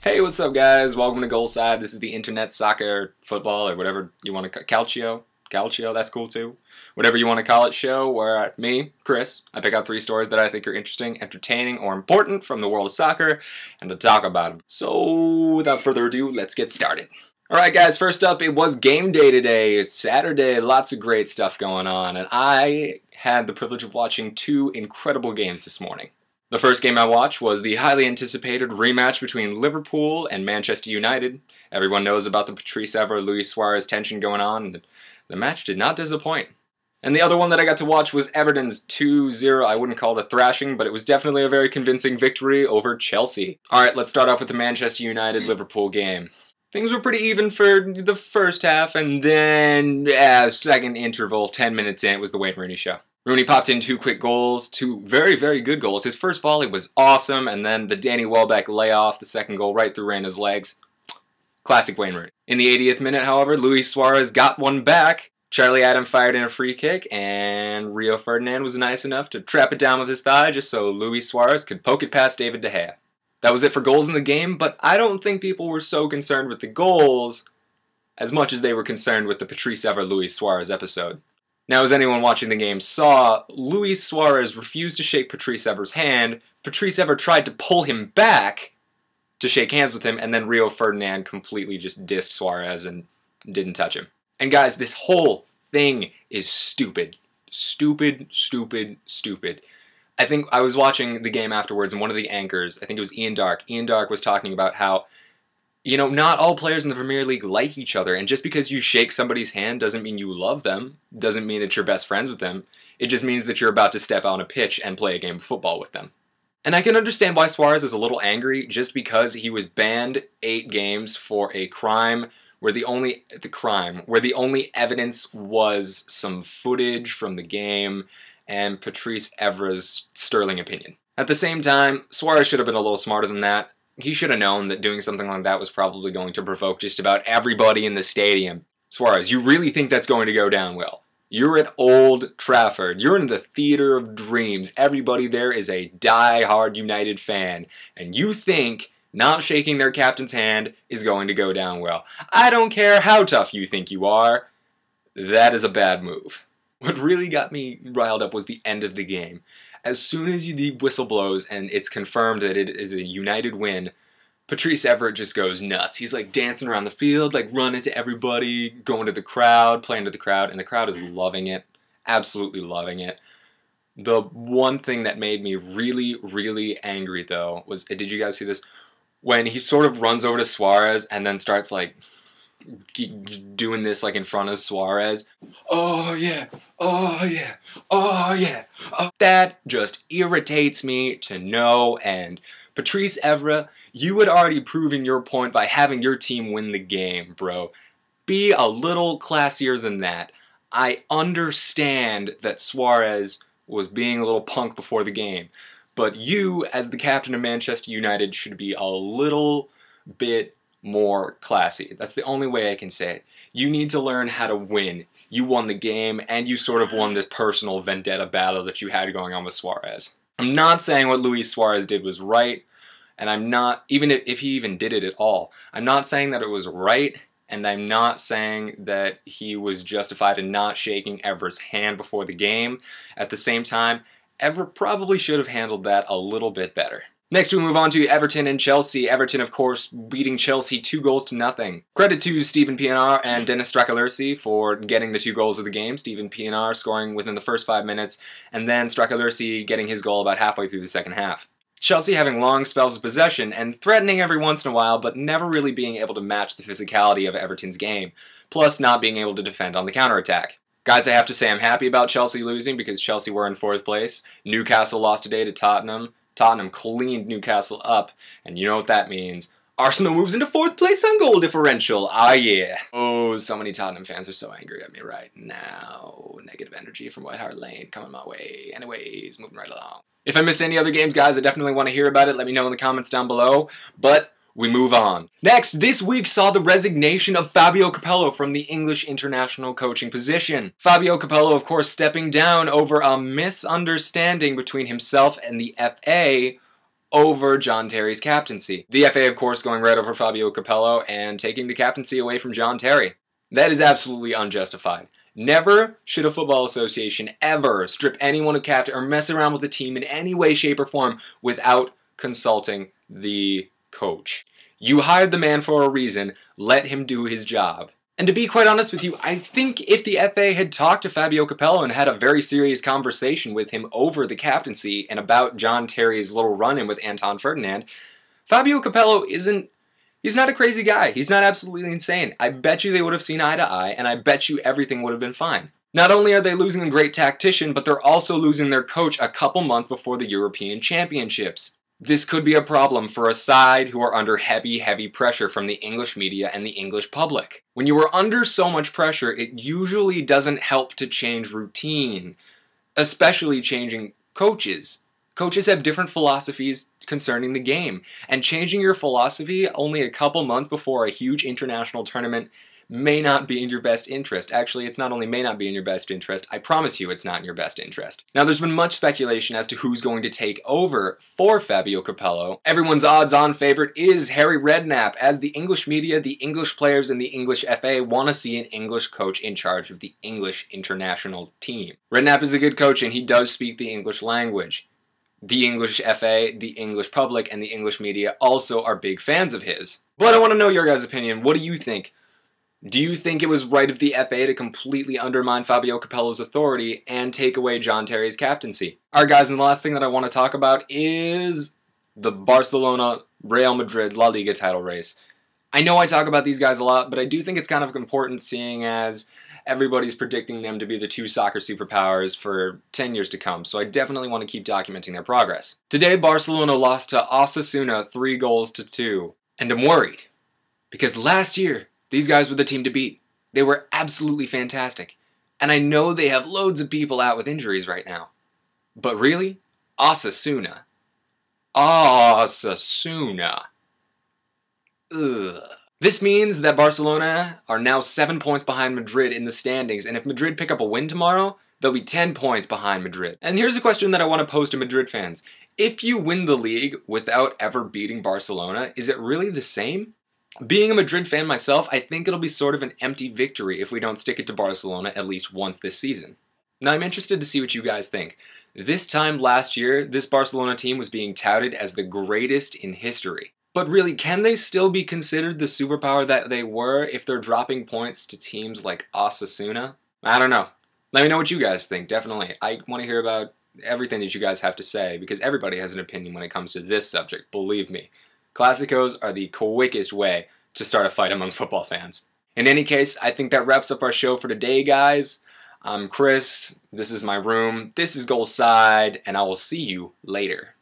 Hey, what's up guys? Welcome to Goalside. This is the internet soccer, football, or whatever you want to call Calcio, that's cool too. Whatever you want to call it show where me, Chris, I pick out 3 stories that I think are interesting, entertaining, or important from the world of soccer, and to talk about them. So, without further ado, let's get started. Alright guys, first up, it was game day today. It's Saturday, lots of great stuff going on, and I had the privilege of watching 2 incredible games this morning. The first game I watched was the highly anticipated rematch between Liverpool and Manchester United. Everyone knows about the Patrice Evra, Luis Suarez tension going on, and the match did not disappoint. And the other one that I got to watch was Everton's 2-0, I wouldn't call it a thrashing, but it was definitely a very convincing victory over Chelsea. Alright, let's start off with the Manchester United-Liverpool game. Things were pretty even for the first half, and then, second interval, 10 minutes in, it was the Wayne Rooney show. Rooney popped in 2 quick goals, 2 very, very good goals. His first volley was awesome, and then the Danny Welbeck layoff, the second goal right through Reina's legs. Classic Wayne Rooney. In the 80th minute, however, Luis Suarez got one back. Charlie Adam fired in a free kick, and Rio Ferdinand was nice enough to trap it down with his thigh just so Luis Suarez could poke it past David De Gea. That was it for goals in the game, but I don't think people were so concerned with the goals as much as they were concerned with the Patrice Evra Luis Suarez episode. Now, as anyone watching the game saw, Luis Suarez refused to shake Patrice Evra's hand. Patrice Evra tried to pull him back to shake hands with him, and then Rio Ferdinand completely just dissed Suarez and didn't touch him. And guys, this whole thing is stupid. Stupid, stupid, stupid. I think I was watching the game afterwards, and one of the anchors, I think it was Ian Dark was talking about how, you know, not all players in the Premier League like each other, and just because you shake somebody's hand doesn't mean you love them, doesn't mean that you're best friends with them. It just means that you're about to step on a pitch and play a game of football with them. And I can understand why Suarez is a little angry just because he was banned 8 games for a crime where the only evidence was some footage from the game and Patrice Evra's sterling opinion. At the same time, Suarez should have been a little smarter than that. He should have known that doing something like that was probably going to provoke just about everybody in the stadium. Suarez, you really think that's going to go down well? You're at Old Trafford. You're in the theater of dreams. Everybody there is a die-hard United fan. And you think not shaking their captain's hand is going to go down well. I don't care how tough you think you are. That is a bad move. What really got me riled up was the end of the game. As soon as the whistle blows and it's confirmed that it is a United win, Patrice Evra just goes nuts. He's like dancing around the field, like running to everybody, going to the crowd, playing to the crowd, and the crowd is loving it. Absolutely loving it. The one thing that made me really, really angry though was, did you guys see this? When he sort of runs over to Suarez and then starts like doing this like in front of Suarez. Oh yeah, oh yeah, oh yeah. That just irritates me to no end. Patrice Evra, you had already proven your point by having your team win the game, bro. Be a little classier than that. I understand that Suarez was being a little punk before the game, but you, as the captain of Manchester United, should be a little bit more classy. That's the only way I can say it. You need to learn how to win. You won the game, and you sort of won this personal vendetta battle that you had going on with Suarez. I'm not saying what Luis Suarez did was right, and I'm not, even if he even did it at all, I'm not saying that it was right, and I'm not saying that he was justified in not shaking Evra's hand before the game. At the same time, Evra probably should have handled that a little bit better. Next, we move on to Everton and Chelsea. Everton, of course, beating Chelsea 2-0. Credit to Steven Pienaar and Dennis Strachan for getting the 2 goals of the game. Steven Pienaar scoring within the first 5 minutes, and then Strachan getting his goal about halfway through the second half. Chelsea having long spells of possession and threatening every once in a while, but never really being able to match the physicality of Everton's game, plus not being able to defend on the counterattack. Guys, I have to say I'm happy about Chelsea losing because Chelsea were in 4th place. Newcastle lost today to Tottenham. Tottenham cleaned Newcastle up, and you know what that means. Arsenal moves into 4th place on goal differential. Ah, yeah. Oh, so many Tottenham fans are so angry at me right now. Negative energy from White Hart Lane coming my way. Anyways, moving right along. If I missed any other games, guys, I definitely want to hear about it. Let me know in the comments down below. But we move on. Next, this week saw the resignation of Fabio Capello from the English international coaching position. Fabio Capello, of course, stepping down over a misunderstanding between himself and the FA over John Terry's captaincy. The FA, of course, going right over Fabio Capello and taking the captaincy away from John Terry. That is absolutely unjustified. Never should a football association ever strip anyone of captain or mess around with a team in any way, shape, or form without consulting the coach. You hired the man for a reason. Let him do his job. And to be quite honest with you, I think if the FA had talked to Fabio Capello and had a very serious conversation with him over the captaincy and about John Terry's little run-in with Anton Ferdinand, Fabio Capello he's not a crazy guy. He's not absolutely insane. I bet you they would have seen eye to eye, and I bet you everything would have been fine. Not only are they losing a great tactician, but they're also losing their coach a couple months before the European Championships. This could be a problem for a side who are under heavy pressure from the English media and the English public. When you are under so much pressure, it usually doesn't help to change routine, especially changing coaches. Coaches have different philosophies concerning the game, and changing your philosophy only a couple months before a huge international tournament may not be in your best interest. Actually, it's not only may not be in your best interest, I promise you it's not in your best interest. Now, there's been much speculation as to who's going to take over for Fabio Capello. Everyone's odds-on favorite is Harry Redknapp, as the English media, the English players, and the English FA want to see an English coach in charge of the English international team. Redknapp is a good coach, and he does speak the English language. The English FA, the English public, and the English media also are big fans of his. But I want to know your guys' opinion. What do you think? Do you think it was right of the FA to completely undermine Fabio Capello's authority and take away John Terry's captaincy? Alright guys, and the last thing that I want to talk about is the Barcelona-Real Madrid La Liga title race. I know I talk about these guys a lot, but I do think it's kind of important seeing as everybody's predicting them to be the two soccer superpowers for 10 years to come, so I definitely want to keep documenting their progress. Today, Barcelona lost to Osasuna 3-2, and I'm worried, because last year, these guys were the team to beat. They were absolutely fantastic. And I know they have loads of people out with injuries right now. But really? Osasuna. Osasuna. Ugh. This means that Barcelona are now 7 points behind Madrid in the standings, and if Madrid pick up a win tomorrow, they'll be 10 points behind Madrid. And here's a question that I want to pose to Madrid fans. If you win the league without ever beating Barcelona, is it really the same? Being a Madrid fan myself, I think it'll be sort of an empty victory if we don't stick it to Barcelona at least once this season. Now I'm interested to see what you guys think. This time last year, this Barcelona team was being touted as the greatest in history. But really, can they still be considered the superpower that they were if they're dropping points to teams like Osasuna? I don't know. Let me know what you guys think, definitely. I want to hear about everything that you guys have to say, because everybody has an opinion when it comes to this subject, believe me. Clásicos are the quickest way to start a fight among football fans. In any case, I think that wraps up our show for today, guys. I'm Chris, this is my room, this is Goal Side, and I will see you later.